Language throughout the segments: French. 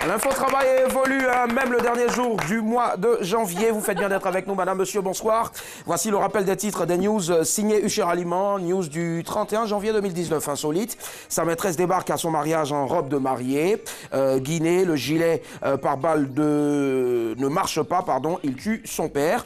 L'info travail évolue, hein, même le dernier jour du mois de janvier. Vous faites bien d'être avec nous, madame, monsieur, bonsoir. Voici le rappel des titres des news signés Usher Aliment, news du 31 janvier 2019, insolite. Sa maîtresse débarque à son mariage en robe de mariée. Guinée, le gilet par balle ne marche pas, pardon, il tue son père.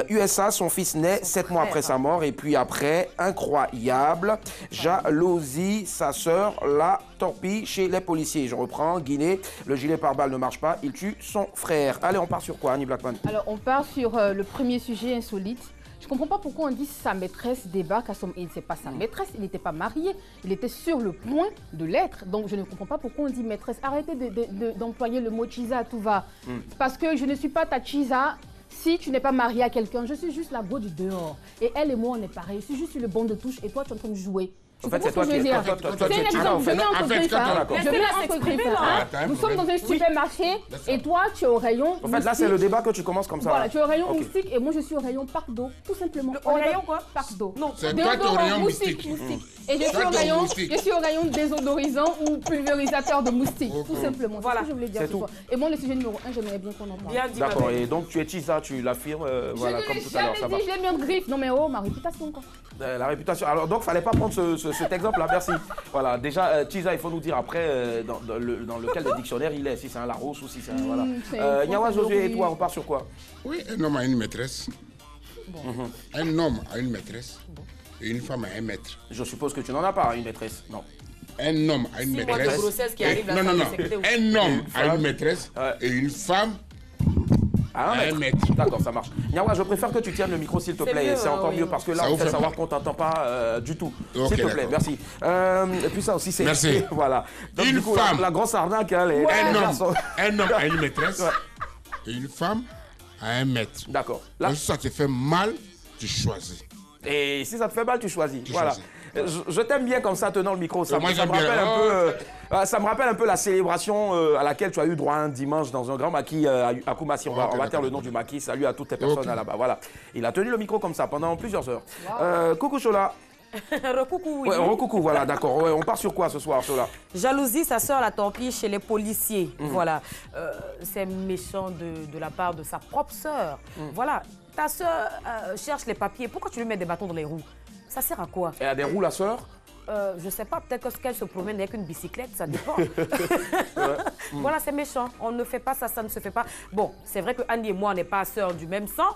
USA, son fils naît 7 mois après sa mort. Et puis après, incroyable, jalousie, sa sœur la torpille chez les policiers. Je reprends, Guinée, le gilet par balle ne marche pas, il tue son frère. Allez, on part sur quoi, Annie Blackman? Alors, on part sur le premier sujet insolite. Je ne comprends pas pourquoi on dit sa maîtresse débarque à son... Et c'est pas sa maîtresse, il n'était pas marié, il était sur le point de l'être. Donc, je ne comprends pas pourquoi on dit maîtresse. Arrêtez d'employer le mot chisa à tout va. Parce que je ne suis pas ta chisa si tu n'es pas marié à quelqu'un. Je suis juste la go du dehors. Et elle et moi, on est pareil. Je suis juste sur le banc de touche et toi, tu es en train de jouer. En fait, c'est toi qui es... C'est un exemple, je mets entre griffes. Je mets entre griffes. Nous sommes dans un supermarché et toi, tu es au rayon. En fait, là, c'est le débat que tu commences comme ça. Voilà, tu es au rayon moustique et moi, je suis au rayon parc d'eau, tout simplement. Au rayon quoi? Parc d'eau. Non, c'est toi qui es au rayon moustique. Et je suis au rayon désodorisant ou pulvérisateur de moustiques, tout simplement. Voilà, ce que je voulais dire ce soir. Et moi, le sujet numéro 1, j'aimerais bien qu'on en parle. D'accord, et donc tu es Chisa, tu l'affirmes, voilà, comme tout à l'heure, ça va. Je l'ai mis en griffe. Non mais oh, ma réputation quoi. La réputation. Alors donc, fallait pas prendre cet exemple-là, merci. Voilà, déjà, Chisa, il faut nous dire après dans lequel des dictionnaires il est, si c'est un Larousse ou si c'est un... Voilà. Nyawa, Josué et toi, on part sur quoi? Oui, un homme a une maîtresse. Bon. Un homme a une maîtresse. Et une femme a un maître. Je suppose que tu n'en as pas, une maîtresse, non? Un homme a une maîtresse. De grossesse qui arrive non. Un homme a une maîtresse et une femme a un maître. D'accord, ça marche. Nyawa, je préfère que tu tiennes le micro, s'il te plaît. C'est encore mieux parce que là, on fait savoir qu'on ne t'entend pas du tout. S'il te plaît, merci. Et puis ça aussi, c'est... Merci. Voilà. Donc, une du coup, femme. La grosse arnaque, elle est... Un homme a une maîtresse et une femme a un maître. D'accord. Si ça te fait mal, tu choisis. Et si ça te fait mal, tu choisis. Voilà. Je t'aime bien comme ça, tenant le micro. Ça me rappelle un peu la célébration à laquelle tu as eu droit un dimanche dans un grand maquis à Koumassi. On va taire le nom du maquis. Salut à toutes les personnes là-bas. Voilà. Il a tenu le micro comme ça pendant plusieurs heures. Coucou Chola. Recoucou, oui. Ouais, recoucou, voilà, d'accord. Ouais, on part sur quoi ce soir, Chola? Jalousie, sa sœur la torpille chez les policiers. Voilà. C'est méchant de la part de sa propre sœur. Voilà. Ta sœur cherche les papiers. Pourquoi tu lui mets des bâtons dans les roues? Ça sert à quoi? Elle a des roues, la sœur? Je sais pas, peut-être qu'elle se promène avec une bicyclette, ça dépend. Voilà, c'est méchant. On ne fait pas ça, ça ne se fait pas. Bon, c'est vrai que Annie et moi, on n'est pas sœurs du même sang,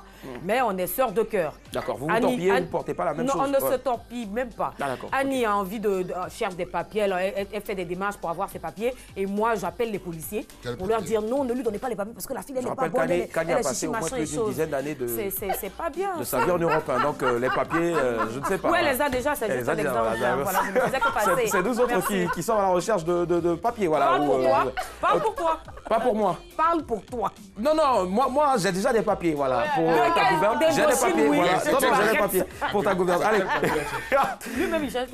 mais on est sœurs de cœur. D'accord, vous vous torpillez, vous ne portez pas la même chose? Non, on ne se torpille même pas. Annie a envie de chercher des papiers, elle fait des démarches pour avoir ses papiers, et moi, j'appelle les policiers pour leur dire non, ne lui donnez pas les papiers parce que la fille, elle n'est pas bonne. Kanye a passé au moins plus d'une dizaine d'années de... C'est pas bien. De sa vie en Europe, donc les papiers, je ne sais pas. Oui, elle les a déjà, c'est juste un exemple. C'est nous autres qui sommes à la recherche de papier. Voilà, parle pour toi. Parle pour toi. Pas pour moi. Parle pour toi. Non, moi j'ai déjà des papiers, voilà. Pour ta gouverne, j'ai des papiers. Voilà. Non, j'ai des papiers pour ta gouverne. Allez.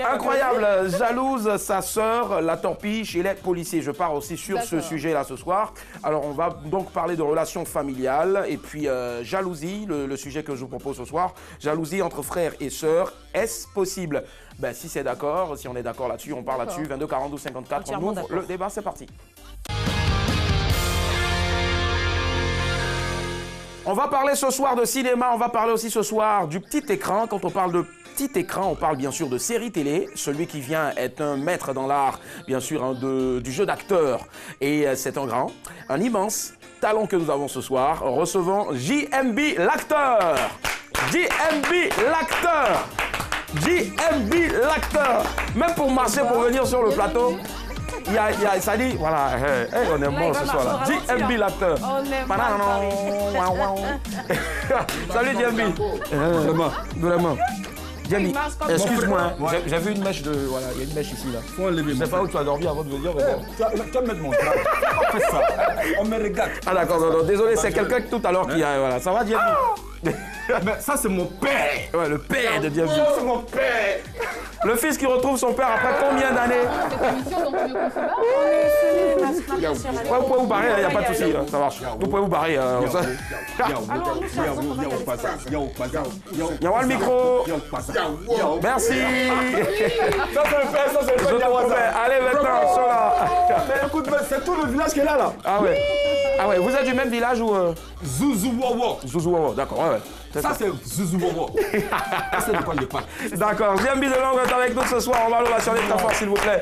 Incroyable, jalouse, sa sœur la torpille chez les policiers. Je pars aussi sur ce sujet-là ce soir. Alors, on va donc parler de relations familiales et puis jalousie, le sujet que je vous propose ce soir. Jalousie entre frères et sœurs, est-ce possible? Ben, si c'est d'accord, si on est d'accord là-dessus, on parle là-dessus. 22 42 54, on ouvre le débat, c'est parti. On va parler ce soir de cinéma, on va parler aussi ce soir du petit écran. Quand on parle de petit écran, on parle bien sûr de séries télé. Celui qui vient est un maître dans l'art, bien sûr, du jeu d'acteur. Et c'est un grand, un immense talent que nous avons ce soir. Recevons JMB l'acteur. JMB l'acteur. JMB l'acteur. Même pour marcher, pour venir sur le plateau, ça dit, voilà, on est bon ce soir là. JMB l'acteur. Salut JMB. Vraiment. JMB, excuse-moi, j'ai vu une mèche de... Voilà, il y a une mèche ici là. Je sais pas où tu as dormi avant de venir. Tu vas me mettre mon drap. On fait ça. On me regarde. Ah d'accord, non, désolé, c'est quelqu'un tout à l'heure qui a... Voilà, ça va JMB? Mais ça c'est mon père. Ouais, le père de JMB. C'est mon père. Le fils qui retrouve son père après combien d'années? Cette émission, donc, mieux qu'on se bat. Ouais, vous pouvez vous barrer, il n'y a pas de souci, ça marche. Vous pouvez vous barrer. Yawa le micro. Merci. Ça c'est le père, ça c'est le père. Allez maintenant, sont là. Mais écoute, c'est tout le village qui est là. Ah ouais. Ah ouais, vous êtes du même village ou Zouzouwawa. Zouzouwawa, d'accord, ouais. Ça c'est Zouzouwawa. C'est de quoi je parle. D'accord, Jambi de Langres est avec nous ce soir. On va l'ovationner très fort, s'il vous plaît.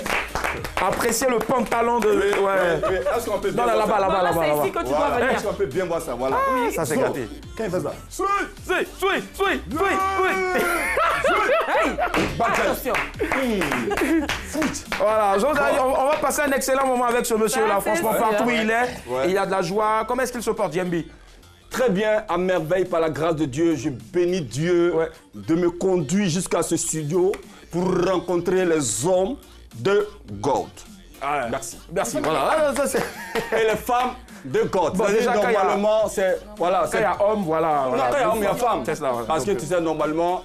Appréciez le pantalon de. Ouais. Est-ce qu'on peut bien Non, là-bas. C'est ici que tu dois venir. Est-ce qu'on peut bien voir ça? Voilà. Ça, c'est gâté. Quand il fait ça. Attention. Voilà, on va passer un excellent moment avec ce monsieur-là. Franchement, partout où il est, Ouais. il y a de la joie. Comment est-ce qu'il se porte, Jambi? Très bien, à merveille, par la grâce de Dieu. Je bénis Dieu de me conduire jusqu'à ce studio pour rencontrer les hommes de God. Merci. Merci, voilà. Ça, c'est... Et les femmes de God. Bon, déjà, quand il y a- normalement, c'est. Voilà, Quand il y a homme, voilà. Non, quand il y a homme, il y a femme. C'est cela, voilà. Parce que Donc, tu sais, normalement,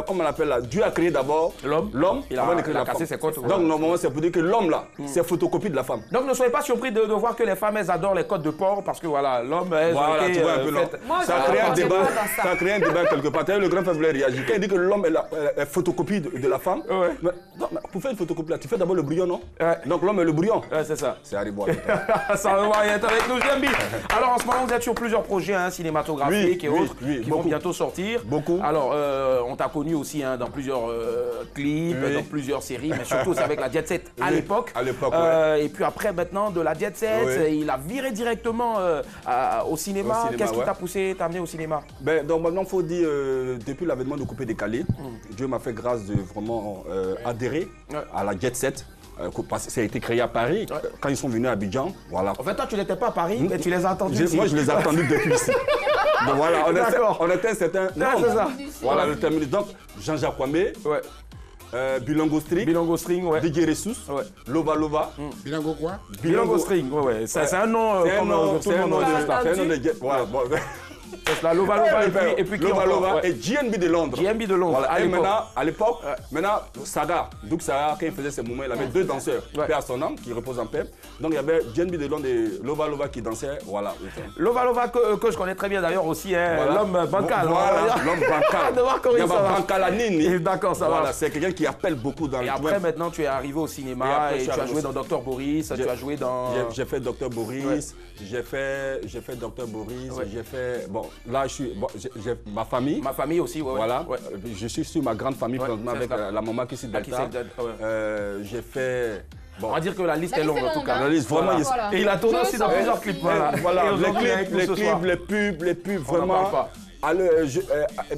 comment on appelle là, Dieu a créé d'abord L'homme. Il a- avant de créer il a la cassé femme. ses côtes, Donc, voilà. normalement, c'est pour dire que l'homme là, c'est photocopie de la femme. Donc ne soyez pas surpris de voir que les femmes, elles adorent les côtes de porc parce que voilà, l'homme, elles ont Voilà, été, tu vois un peu là. faites- Moi, Ça a je créé un ne débat, pas dans ça. ça a créé un débat quelque part. T'as vu, le grand frère voulait réagir. Quand il dit que l'homme est photocopie de la femme, Ouais. mais, non, mais pour faire une photocopie là, tu fais d'abord le brouillon, non? Ouais. Donc l'homme est le brouillon. Ouais, c'est ça. C'est Haribo. Ça va être avec nous, Jambi. Alors en ce moment, vous êtes sur plusieurs projets cinématographiques Oui, et oui, autres oui, qui vont beaucoup. bientôt sortir. Beaucoup. Alors, on t'a connu aussi dans plusieurs clips, Oui. dans plusieurs séries, mais surtout c'est avec la Jet Set à Oui, l'époque. à l'époque, Et puis après, maintenant, de la Jet Set, Oui. il a viré directement au cinéma. Qu'est-ce qui ouais. t'a poussé, t'a amené au cinéma? Ben, donc maintenant, il faut dire, depuis l'avènement de Coupé Décalé, Dieu m'a fait grâce de vraiment adhérer à la Jet Set. Parce que ça a été créé à Paris. Quand ils sont venus à Abidjan, voilà. En fait, toi, tu n'étais pas à Paris, mais tu les as entendus ici. Moi, je les ai attendus depuis ici. Donc voilà, D'accord. on était certains. Ouais, c'est ça. Voilà, le terminus. Donc, Jean-Jacques Kwame, Ouais. Bilongo String, Bilongo String, ouais. Didier Ressus, Ouais. Lova Lova. Bilango quoi? Bilongo String, ouais. C'est un nom C'est un comme nom, tout le monde de dit. c'est un nom de voilà, bon. C'est cela, Lova Lova et puis qui Lova encore, Lova ouais. et GNB de Londres. GNB de Londres, Voilà. à Et l'époque. maintenant, à l'époque, maintenant, Saga, Doug Saga, quand il faisait ses mouvements, il avait deux danseurs, Ouais. paix à son âme, qui repose en paix. Donc il y avait GNB de Londres et Lova Lova qui dansaient, voilà. Lova Lova que je connais très bien d'ailleurs aussi, hein, Voilà. l'homme bancal. Voilà, l'homme bancal. De voir comment Il y il a ça va. Bancalanini. D'accord, ça Voilà, va. c'est quelqu'un qui appelle beaucoup dans Et le après, maintenant, tu es arrivé au Et cinéma après, et je suis tu as arrivé joué au dans Dr Boris, tu as joué dans... J'ai fait Dr Boris, j'ai fait Dr Boris, Ouais. j'ai fait... Bon, là, je suis... Bon, j'ai ma famille. Ma famille aussi, ouais. Voilà, Ouais. je suis sur ma grande famille Ouais, présentement c'est avec ça. la maman qui est Ah, qui Delta. c'est Delta, J'ai fait... Bon, On va dire que la liste La est liste longue est en tout longue, cas. hein. la liste, vraiment, Voilà. Voilà. Et il a tourné Je aussi dans sens plusieurs aussi. clips. Voilà, voilà, Et aujourd'hui, avec nous les ce soir. clips, les pubs, On n'en vraiment. parle pas.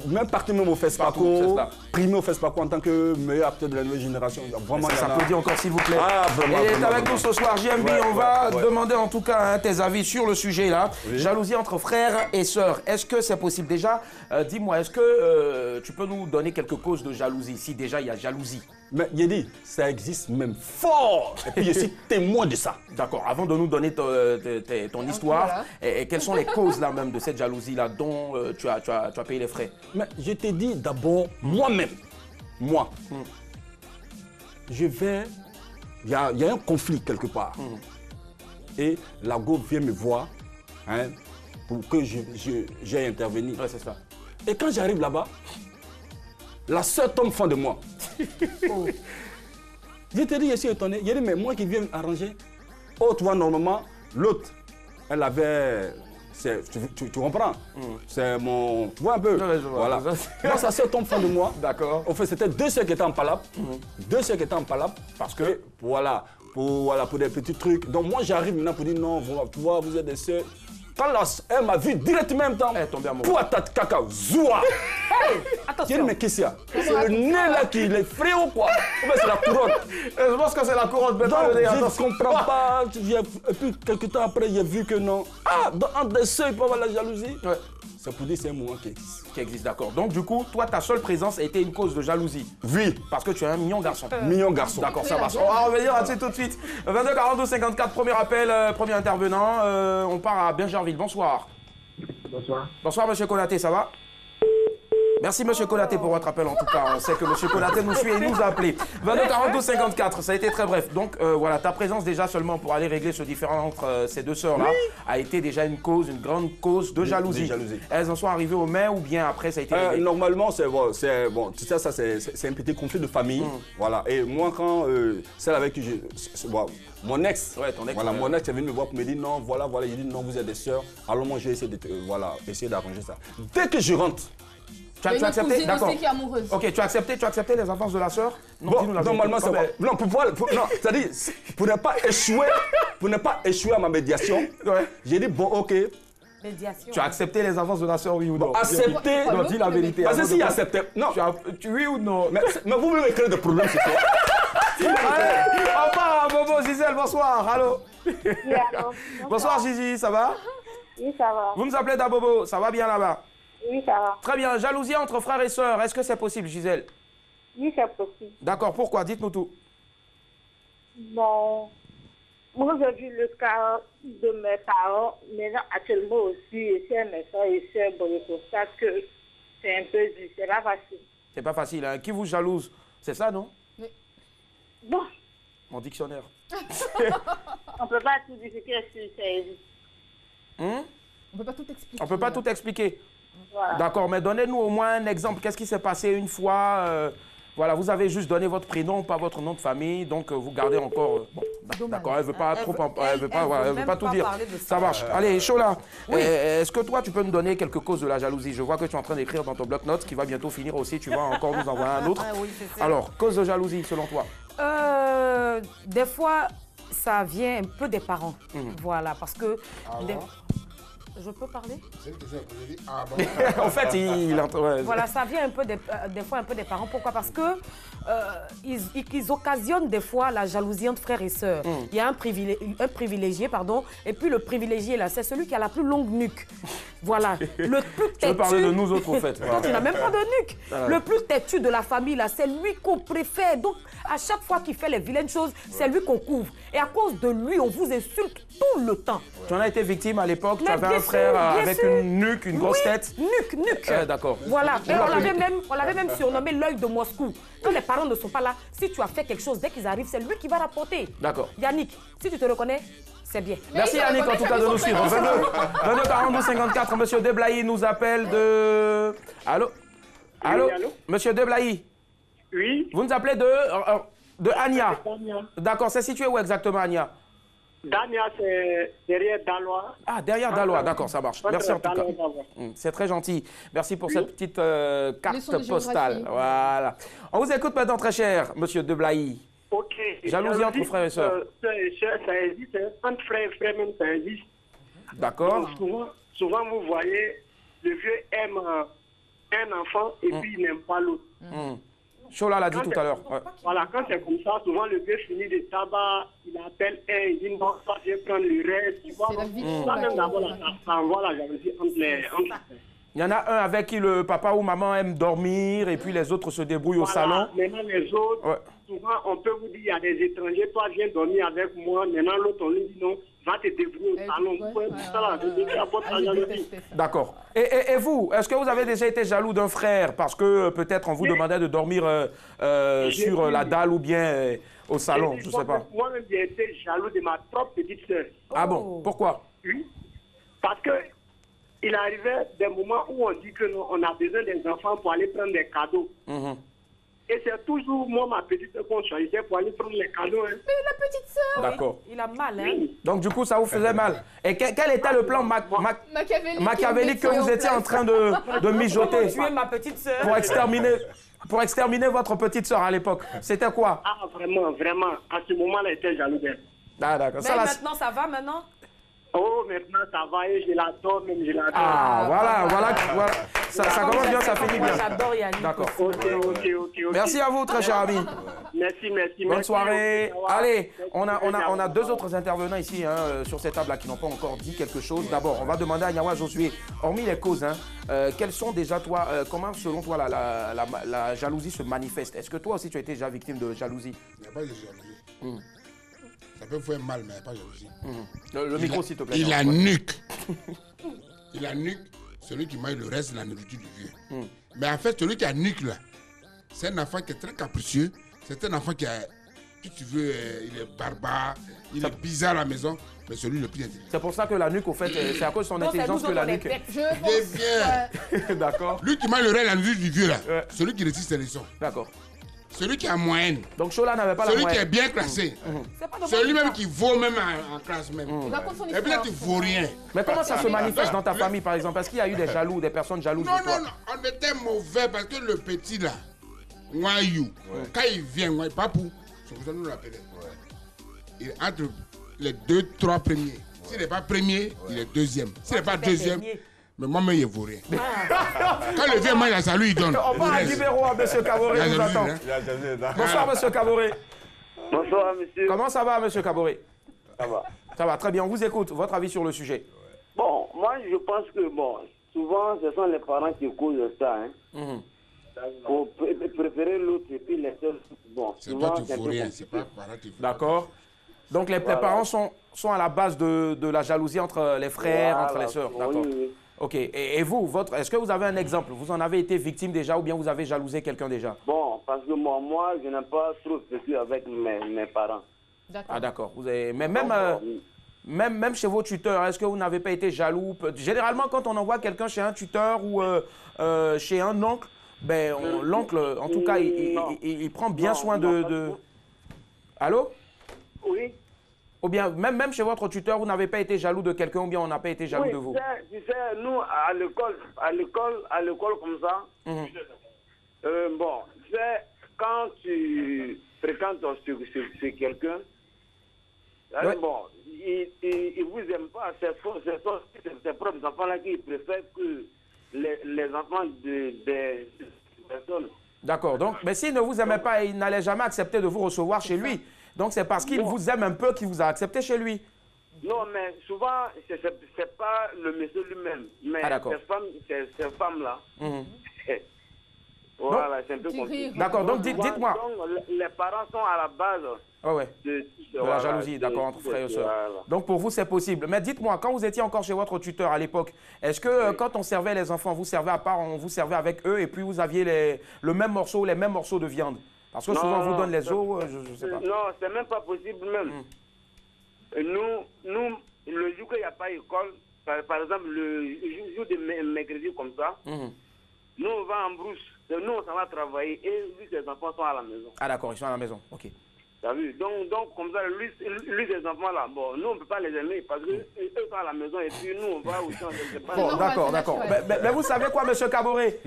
Même partir même au Partout, c'est FESPACO, cela. primé au FESPACO en tant que meilleur acteur de la nouvelle génération. Vraiment, Ça il y en a- s'applaudit encore s'il vous plaît. Ah, vraiment, Et vraiment, avec vraiment. nous ce soir, JMB, Ouais, on va ouais. demander en tout cas tes avis sur le sujet là. Jalousie entre frères et sœurs. Est-ce que c'est possible déjà? Dis-moi, est-ce que tu peux nous donner quelques causes de jalousie? Si déjà il y a jalousie. Mais il dit, ça existe même fort. Et puis je suis témoin de ça. D'accord, avant de nous donner ton histoire, voilà. et quelles sont les causes là même de cette jalousie là dont tu as payé les frais? Mais je te dis d'abord, moi-même, moi, je vais. Il y a un conflit quelque part. Et la go vient me voir hein, pour que j'aille intervenir. Ouais, c'est ça. Et quand j'arrive là-bas, la sœur tombe fan de moi. Je te dis, je suis étonné. Je dis, mais moi qui viens arranger. Oh, tu vois, normalement, l'autre, elle avait. Tu comprends? C'est mon. Tu vois un peu? Ouais, je vois. Voilà. Moi, sa sœur tombe fan de moi. D'accord. En fait, c'était deux sœurs qui étaient en palabre. Deux sœurs qui étaient en palabre. Parce que- Et voilà. Pour des petits trucs. Donc, moi, j'arrive maintenant pour dire non, tu vois, vous êtes des sœurs. Quand elle m'a vu directement en même temps. Elle est tombée amoureuse. Pouatat caca, zoua. J'ai dit, Attention. mais qu'est-ce qu'il y a? C'est le nez là qui est fréau quoi. Ou bien c'est la couronne. Je pense que c'est la couronne. Donc, je ne comprends pas. Et puis, quelques temps après, j'ai vu que non. Ah, entre des sœurs, il peut y avoir la jalousie. Ouais. C'est pour dire que c'est un moment qui existe. Qui existe, d'accord. Donc du coup, toi, ta seule présence a été une cause de jalousie. Oui, Parce que tu es un mignon garçon. mignon garçon. D'accord, ça marche. On va revenir là-dessus tout de suite. 22 42 54, premier appel, premier intervenant. On part à Bingerville. Bonsoir. Bonsoir. Bonsoir, monsieur Konaté, ça va? Merci Monsieur Konaté pour votre appel en tout cas. On sait que Monsieur Konaté nous suit et nous a appelé. 22 42 54, ça a été très bref. Donc voilà, ta présence déjà seulement pour aller régler ce différend entre ces deux sœurs-là a été déjà une grande cause de jalousie. Elles en sont arrivées aux mains ou bien après ça a été réglé? Normalement, bon, tu sais, ça c'est un petit conflit de famille. Voilà. Et moi, quand celle avec qui mon ex, mon ex est venu me voir pour me dire non, voilà, j'ai dit non, vous êtes des sœurs. Alors moi, j'ai essayé essayer d'arranger ça. Dès que je rentre, tu as accepté? D'accord. Qui est amoureuse. Ok, tu as accepté les avances de la sœur? Non, dis-nous la normalement, c'est non, c'est-à-dire, pour ne pas échouer à ma médiation, j'ai dit bon, ok. Médiation. Tu as accepté les avances de la sœur, oui ou non? Accepter. Non, dis la vérité. Parce que si accepté, non. Oui ou non? Mais vous me créez des problèmes, c'est quoi? Allez, on part à Bobo. Gisèle, bonsoir. Allô? Oui, alors, Bonsoir Gigi, ça va? Oui, ça va. Vous nous appelez d'Abobo, ça va bien là-bas? Oui, ça va. Très bien, jalousie entre frères et sœurs, est-ce que c'est possible Gisèle? Oui, c'est possible. D'accord, pourquoi? Dites-nous tout. Bon, moi j'ai vu le cas de mes parents, maintenant actuellement aussi, c'est mes soeurs et sœurs, bon, je constate que c'est un peu dur, c'est pas facile. C'est pas facile, hein? Qui vous jalouse? C'est ça, non? Bon, Mon dictionnaire. on peut pas tout dire que c'est On peut pas tout expliquer. On peut pas tout expliquer. voilà. D'accord, mais donnez-nous au moins un exemple. Qu'est-ce qui s'est passé une fois voilà, vous avez juste donné votre prénom, pas votre nom de famille, donc vous gardez encore... bon, d'accord, elle ne veut pas trop... Elle veut pas tout dire. Ça marche. Allez, Chola, est-ce que toi, tu peux nous donner quelques causes de la jalousie? Je vois que tu es en train d'écrire dans ton bloc-notes, qui va bientôt finir aussi. Tu vas encore nous envoyer un autre. Oui, c'est ça. Alors, cause de jalousie, selon toi? Des fois, ça vient un peu des parents. Voilà, parce que... Je peux parler? C'est une question que j'ai dit. Ah bon. En fait, Voilà, ça vient un peu des fois un peu des parents. Pourquoi? Parce que ils occasionnent des fois la jalousie entre frères et sœurs. Il y a un privilégié, pardon, et puis le privilégié là, c'est celui qui a la plus longue nuque. Voilà, le plus têtu. Tu veux parler de nous autres, au fait. Toi, tu n'as même pas de nuque. Le plus têtu de la famille là, c'est lui qu'on préfère. Donc, à chaque fois qu'il fait les vilaines choses, c'est lui qu'on couvre. Et à cause de lui, on vous insulte tout le temps. Tu en as été victime à l'époque, tu avais un frère avec une nuque, une grosse tête. Nuque. D'accord. Voilà, et on l'avait même surnommé l'œil de Moscou. Quand les parents ne sont pas là, si tu as fait quelque chose, dès qu'ils arrivent, c'est lui qui va rapporter. D'accord. Yannick, si tu te reconnais, c'est bien. Merci Yannick en tout cas de nous suivre. 22 42 54, Monsieur Deblaï nous appelle de... Allô? Allô? Oui, allô? Monsieur Deblaï, Oui, vous nous appelez de Ania. D'accord, c'est situé où exactement Ania? Dania, c'est derrière Dalois. Ah, derrière Dalois, d'accord, ça marche. Merci en tout cas. C'est très gentil. Merci pour cette petite carte Leçon de postale. géographie. Voilà. On vous écoute maintenant très cher, Monsieur Deblaï. Ok. Jalousie entre frères et sœurs. Sœurs et sœurs, ça existe. Hein. Entre frères et frères, même, ça existe. D'accord. Donc, souvent, vous voyez, le vieux aime un enfant et puis il n'aime pas l'autre. Chola l'a dit tout à l'heure. Ouais. Voilà, quand c'est comme ça, souvent le vieux finit de tabac, il appelle un, il dit non, ça, je vais prendre le reste. Tu vois, C'est la vie. ça, même d'abord, ça envoie la jalousie entre les frères. Il y en a un avec qui le papa ou maman aime dormir et puis les autres se débrouillent au salon. Maintenant, les autres, souvent, on peut vous dire, il y a des étrangers, toi, viens dormir avec moi. Maintenant, l'autre, on lui dit non, va te débrouiller au salon. Vous pouvez tout ça là, je apporte la jalousie. D'accord. Et vous, est-ce que vous avez déjà été jaloux d'un frère parce que peut-être on vous demandait de dormir sur la dalle ou bien au salon, je ne sais pas. Moi-même, j'ai été jaloux de ma propre petite sœur. Ah bon? Pourquoi? Oui. Parce que il arrivait des moments où on dit que non, on a besoin des enfants pour aller prendre des cadeaux. Et c'est toujours moi, ma petite sœur, qu'on choisissait pour aller prendre les cadeaux. Hein. Mais la petite sœur. D'accord. Il a mal, hein? Donc du coup, ça vous faisait mal. Et quel était le plan machiavélique que vous étiez en train de mijoter Tu es ma petite sœur. pour exterminer votre petite sœur à l'époque? C'était quoi? Ah, vraiment, vraiment. À ce moment-là, j'étais jaloux d'elle. Ah d'accord. Mais maintenant, ça va maintenant? Oh, maintenant, ça va et je l'adore, même je l'adore. Ah, voilà. Ça commence bien, ça finit bien. J'adore Yannick. D'accord. Ok. Merci à vous, très cher ami. Merci. Bonne soirée. Allez, on a deux autres intervenants ici sur cette table-là qui n'ont pas encore dit quelque chose. D'abord, on va demander à Nyawa Josué, hormis les causes, quelles sont déjà toi, comment selon toi la jalousie se manifeste? Est-ce que toi aussi tu as été déjà victime de jalousie? Il n'y a pas de jalousie. Ça peut faire mal, mais il n'y a pas de jalousie. Le micro, s'il te plaît. Il a nuque. Il a nuque, celui qui mange le reste de la nourriture du vieux. Mais en fait, celui qui a nuque là, c'est un enfant qui est très capricieux. C'est un enfant qui a, si tu veux, il est barbare, il est bizarre à la maison, mais celui le plus intelligent. C'est pour ça que la nuque, au fait, c'est à cause de son intelligence que la nuque. Bien. D'accord. Lui qui mange le rêve la nuit du vieux là, Ouais. celui qui réussit ses leçons. D'accord. Celui qui a moyenne. Donc Chola n'avait pas la Celui qui est moyenne. bien classé. C'est lui-même qui vaut même en classe même. Et puis là, tu vaux rien. Mais comment ça se manifeste dans ta famille, par exemple? Est-ce qu'il y a eu des jaloux, des personnes jalouses Non, de toi? non, on était mauvais parce que le petit là, Wayou, quand il vient, Papou, c'est pour ça que nous l'appelons. Il est entre les 2-3 premiers. S'il n'est pas premier, il est deuxième. S'il n'est pas deuxième, mais moi-même, il vaut rien. Quand le vieux mange la salut, il donne. On va à libéraux à M. Caboret, il nous attend. Bonsoir, M. Caboret. Bonsoir, monsieur. Comment ça va, M. Caboret? Ça va. Ça va, très bien. On vous écoute. Votre avis sur le sujet? Bon, moi, je pense que, bon, souvent, ce sont les parents qui causent ça, hein. Pour préférer l'autre et puis les seuls. Bon, C'est souvent, toi qui un vaux peu rien, compliqué. c'est pas parent qui vaut. D'accord. Donc les parents sont à la base de la jalousie entre les frères, Voilà, entre les sœurs. oui, D'accord. oui. Ok. Et vous, est-ce que vous avez un exemple? Vous en avez été victime déjà ou bien vous avez jalousé quelqu'un déjà? Bon, parce que moi, je n'ai pas trop vécu avec mes parents. Ah d'accord. Mais même, Donc, même chez vos tuteurs, est-ce que vous n'avez pas été jaloux? Généralement, quand on envoie quelqu'un chez un tuteur ou chez un oncle, ben, l'oncle, en tout cas, il prend bien soin de... Allô? Oui. Ou bien, même chez votre tuteur, vous n'avez pas été jaloux de quelqu'un ou bien on n'a pas été jaloux de vous? Tu sais, nous, à l'école comme ça, bon, tu sais, quand tu fréquentes chez quelqu'un, bon, il vous aime pas, c'est ses propres enfants-là qui préfèrent que les enfants des personnes. D'accord, donc, mais s'il ne vous aimait pas, il n'allait jamais accepter de vous recevoir chez lui. Donc c'est parce qu'il vous aime un peu qu'il vous a accepté chez lui. Non, mais souvent, c'est pas le monsieur lui-même, mais ces femmes-là. Voilà, c'est un peu compliqué. D'accord, donc dites-moi. Les parents sont à la base de la jalousie, d'accord, entre frères et sœurs. Voilà. Donc pour vous, c'est possible. Mais dites-moi, quand vous étiez encore chez votre tuteur à l'époque, est-ce que quand on servait les enfants, vous servait à part, on vous servait avec eux et puis vous aviez les mêmes morceaux de viande? Parce que souvent, on vous donne les os, je ne sais pas. Non, c'est même pas possible même. Nous, le jour qu'il n'y a pas d'école, par exemple, le jour de mercredi comme ça, nous, on va en brousse. Nous, on s'en va travailler et lui, ses enfants sont à la maison. Ah d'accord, ils sont à la maison, ok. T'as vu? Donc, comme ça, lui, ses enfants-là, bon, nous, on ne peut pas les aimer parce qu'eux sont à la maison et puis nous, on va aussi en quelque part. Bon, d'accord. Mais vous savez quoi, M. Caboret?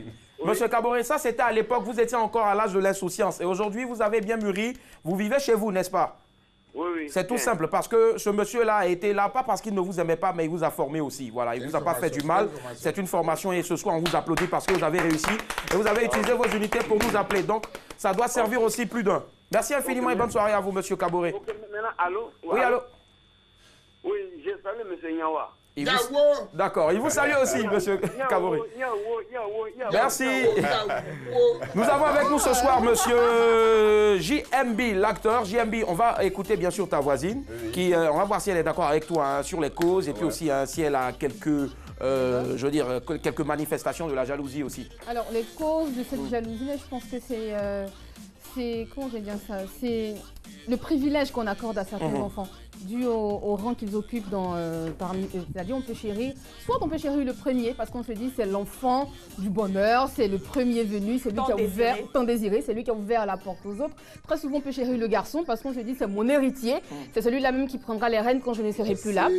Monsieur Caboret, ça c'était à l'époque, vous étiez encore à l'âge de l'insouciance. Et aujourd'hui, vous avez bien mûri, vous vivez chez vous, n'est-ce pas? Oui. C'est tout simple, parce que ce monsieur-là a été là, pas parce qu'il ne vous aimait pas, mais il vous a formé aussi. Voilà, il ne vous a pas fait du mal. C'est une formation et ce soir, on vous applaudit parce que vous avez réussi. Et vous avez utilisé vos unités pour nous appeler. Donc, ça doit servir aussi plus d'un. Merci infiniment et bonne soirée à vous, monsieur Caboret. Ok, maintenant, allô? Oui, allô? Oui, je salue monsieur Nyawa. D'accord, il vous salue aussi, monsieur Caboret. Merci. Nous avons avec nous ce soir monsieur JMB, l'acteur. JMB, on va écouter bien sûr ta voisine, qui, on va voir si elle est d'accord avec toi sur les causes et puis aussi si elle a quelques, quelques manifestations de la jalousie aussi. Alors, les causes de cette jalousie-là, je pense que c'est comment je vais dire ça? C'est le privilège qu'on accorde à certains enfants, dû au rang qu'ils occupent parmi eux. C'est-à-dire on peut chérir, soit on peut chérir le premier, parce qu'on se dit c'est l'enfant du bonheur, c'est le premier venu, c'est lui qui a ouvert, tant désiré, c'est lui qui a ouvert la porte aux autres. Très souvent on peut chérir le garçon, parce qu'on se dit c'est mon héritier, c'est celui-là même qui prendra les rênes quand je ne serai plus là.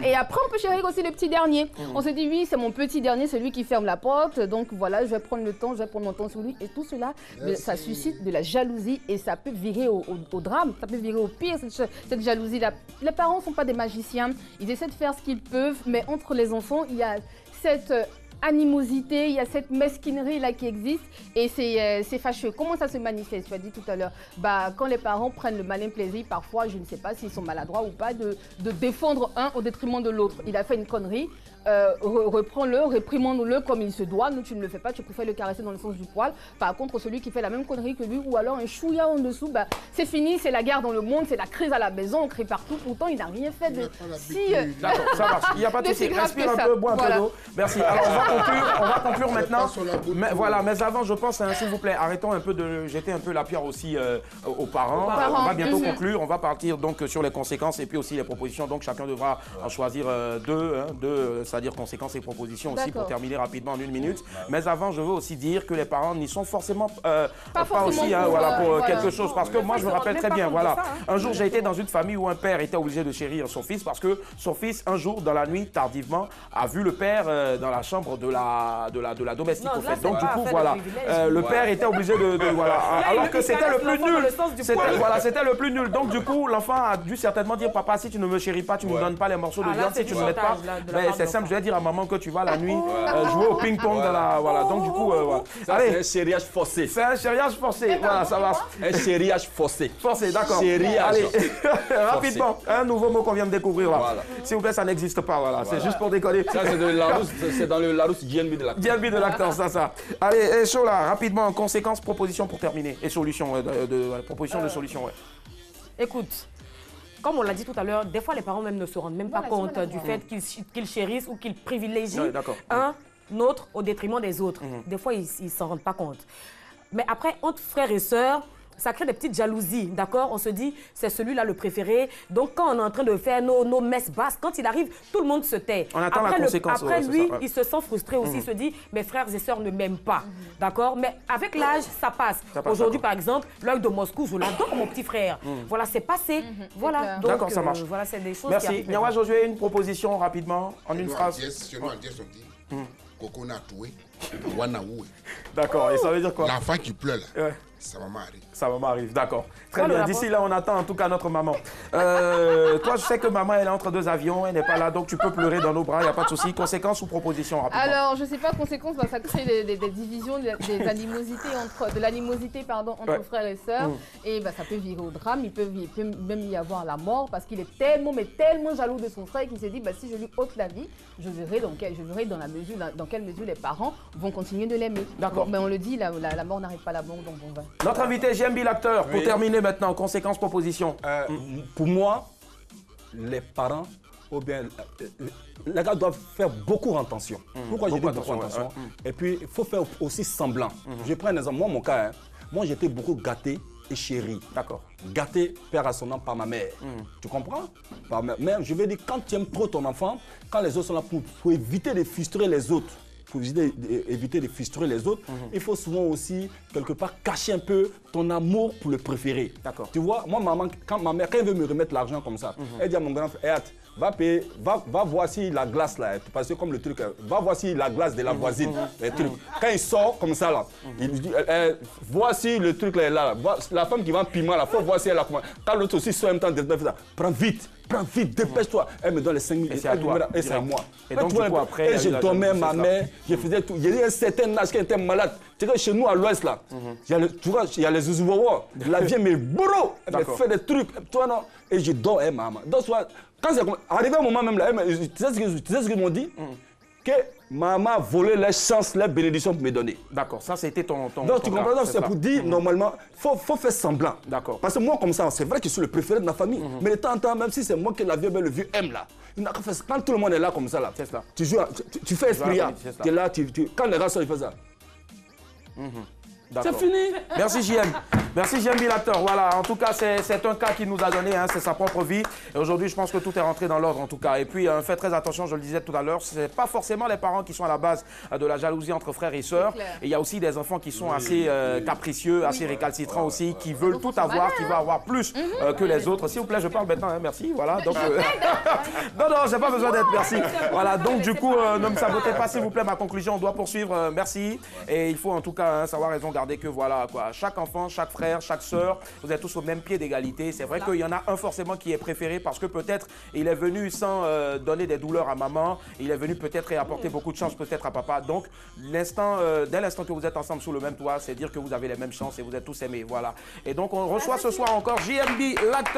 Et après on peut chérir aussi le petit dernier. On se dit oui, c'est mon petit dernier, c'est lui qui ferme la porte, donc voilà, je vais prendre le temps, je vais prendre mon temps sur lui. Et tout cela, ça suscite de la jalousie et ça peut virer au drame, ça peut virer au pire, cette jalousie-là. Les parents ne sont pas des magiciens, ils essaient de faire ce qu'ils peuvent, mais entre les enfants, il y a cette animosité, il y a cette mesquinerie-là qui existe et c'est fâcheux. Comment ça se manifeste? Tu as dit tout à l'heure, quand les parents prennent le malin plaisir, parfois, je ne sais pas s'ils sont maladroits ou pas, de défendre un au détriment de l'autre. Il a fait une connerie, reprends-le, réprimande-le comme il se doit. Nous, tu ne le fais pas, tu préfères le caresser dans le sens du poil. Par contre, celui qui fait la même connerie que lui ou alors un chouïa en dessous, c'est fini, c'est la guerre dans le monde, c'est la crise à la maison, on crie partout. Pourtant, il n'a rien fait de si... D'accord, ça marche. Il n'y a pas de souci. Respire un peu, bois un peu d'eau. Merci. Alors, va conclure maintenant. sur la bouteille. Mais voilà, mais avant, je pense, hein, s'il vous plaît, arrêtons un peu de jeter un peu la pierre aussi aux parents. On va bientôt conclure. On va partir donc sur les conséquences et puis aussi les propositions. Donc chacun devra en choisir deux, c'est-à-dire conséquences et propositions aussi pour terminer rapidement en 1 minute. Mais avant, je veux aussi dire que les parents n'y sont forcément pas aussi pour quelque chose. Parce que moi, je me rappelle très bien, voilà. Un jour, j'ai été dans une famille où un père était obligé de chérir son fils parce que son fils, un jour, dans la nuit, tardivement, a vu le père dans la chambre de la domestique. Non, au fait. Donc du pas coup, fait voilà, de privilège. le père était obligé de voilà, alors que c'était le plus nul. C'était le plus nul. Donc du coup, l'enfant a dû certainement dire, papa, si tu ne me chéris pas, tu ne me donnes pas les morceaux de viande, si tu ne me mets pas, c'est simple, je vais dire à maman que tu vas la nuit jouer au ping-pong dans la, voilà. Donc du coup, voilà. Allez, c'est un chériage forcé. C'est un chériage forcé, voilà, ça va. Un chériage forcé. Forcé, d'accord. Chériage. Allez, rapidement, un nouveau mot qu'on vient de découvrir là. Voilà. S'il vous plaît, ça n'existe pas, voilà. C'est juste pour déconner. Ça, c'est de Larousse, c'est dans le Larousse GNB de l'acteur. GNB de l'acteur, ça. Allez, chaud là, rapidement, conséquences, propositions pour terminer. Et solutions, propositions de solutions, ouais. Écoute, comme on l'a dit tout à l'heure, des fois les parents même ne se rendent même pas compte du fait qu'ils chérissent ou qu'ils privilégient un autre au détriment des autres. Des fois, ils ne s'en rendent pas compte. Mais après, entre frères et sœurs, ça crée des petites jalousies, d'accord? On se dit, c'est celui-là le préféré. Donc, quand on est en train de faire nos messes basses, quand il arrive, tout le monde se tait. On attend la conséquence. Après, lui, il se sent frustré aussi, il se dit, mes frères et sœurs ne m'aiment pas, d'accord? Mais avec l'âge, ça passe. Aujourd'hui, par exemple, l'œil de Moscou, je l'adore, mon petit frère. Voilà, c'est passé. Voilà, donc, d'accord, ça marche. Voilà, c'est des choses Merci. Nyawa Josué, une proposition rapidement, en une phrase. Chez nous, en Diès, on dit, Coco n'a toué, Wana oué. D'accord, et ça veut dire quoi? L'enfant qui pleure là, Ouais. sa maman arrive. Sa maman arrive, d'accord. Très bien, d'ici là, on attend en tout cas notre maman. Toi, je sais que maman, elle est entre deux avions, elle n'est pas là, donc tu peux pleurer dans nos bras, il n'y a pas de souci. Conséquences ou propositions rapidement? Alors, je ne sais pas, conséquences, ça crée des divisions, des animosités de l'animosité entre frères et sœurs. Et ça peut virer au drame, il peut même y avoir la mort parce qu'il est tellement jaloux de son frère qu'il se dit, si je lui ôte la vie, je verrai dans quelle mesure les parents vont continuer de l'aimer. D'accord. Mais on le dit, la mort n'arrive pas à la mort, donc on va. Notre invité, JMB l'acteur, pour terminer maintenant, conséquences, propositions. Pour moi, les parents, ou bien les gars doivent faire beaucoup attention. Pourquoi je dis beaucoup attention? Et puis, il faut faire aussi semblant. Je prends un exemple. Moi, mon cas, moi, j'étais beaucoup gâté et chéri. D'accord. Gâté, père à son nom, par ma mère. Tu comprends? Mais je veux dire, quand tu aimes trop ton enfant, quand les autres sont là pour éviter de frustrer les autres, éviter de frustrer les autres, il faut souvent aussi, quelque part, cacher un peu ton amour pour le préféré. D'accord. Tu vois, moi, quand ma mère, quand elle veut me remettre l'argent comme ça, elle dit à mon grand frère, va voir si la glace là, parce que comme le truc, va voir si la glace de la voisine, le truc. Quand il sort comme ça là, il lui dit, voici le truc là, la femme qui vend piment là, faut voir si elle a comment. Quand l'autre aussi sort en même temps, prends vite, dépêche-toi. Elle me donne les 5 000 et c'est à toi. Et c'est à moi. Et donc, du coup, après, je dormais ma mère, je faisais tout. Il y a un certain âge qui était malade. Tu sais, chez nous à l'ouest là, tu vois, il y a les Zouzouawa. La vieille me bourreau, elle me fait des trucs. Toi non. Et je dors, maman. Donc, quand c'est arrivé un moment même là, tu sais ce qu'ils m'ont dit? Que maman volait les chances, les bénédictions pour me donner. D'accord, ça c'était ton donc tu comprends, c'est pour dire, normalement, il faut faire semblant. D'accord. Parce que moi comme ça, c'est vrai que je suis le préféré de ma famille. Mais de temps en temps, même si c'est moi qui la vieux, le vieux aime là, quand tout le monde est là comme ça, là, ça. tu joues, tu fais esprit, tu es là, quand les gars sont, ils font ça. C'est fini. Merci JM. Merci JM l'acteur. Voilà, en tout cas, c'est un cas qu'il nous a donné, c'est sa propre vie. Et aujourd'hui, je pense que tout est rentré dans l'ordre en tout cas. Et puis, faites très attention, je le disais tout à l'heure, ce n'est pas forcément les parents qui sont à la base de la jalousie entre frères et sœurs. Et il y a aussi des enfants qui sont assez capricieux, assez récalcitrants aussi, qui veulent tout avoir, qui veulent avoir plus que les autres. S'il vous plaît, je parle maintenant, merci. Voilà, donc... non, j'ai pas besoin d'être merci. Voilà, donc du coup, ne me sabotez pas, s'il vous plaît, ma conclusion, on doit poursuivre. Merci. Et il faut en tout cas savoir raison garder que voilà, quoi. Chaque enfant, chaque frère, chaque sœur, vous êtes tous au même pied d'égalité. C'est vrai qu'il y en a un forcément qui est préféré parce que peut-être il est venu sans donner des douleurs à maman. Il est venu peut-être et apporter beaucoup de chance peut-être à papa. Donc, dès l'instant que vous êtes ensemble sous le même toit, c'est dire que vous avez les mêmes chances et vous êtes tous aimés. Voilà. Et donc, on reçoit ce soir encore JMB, l'acteur.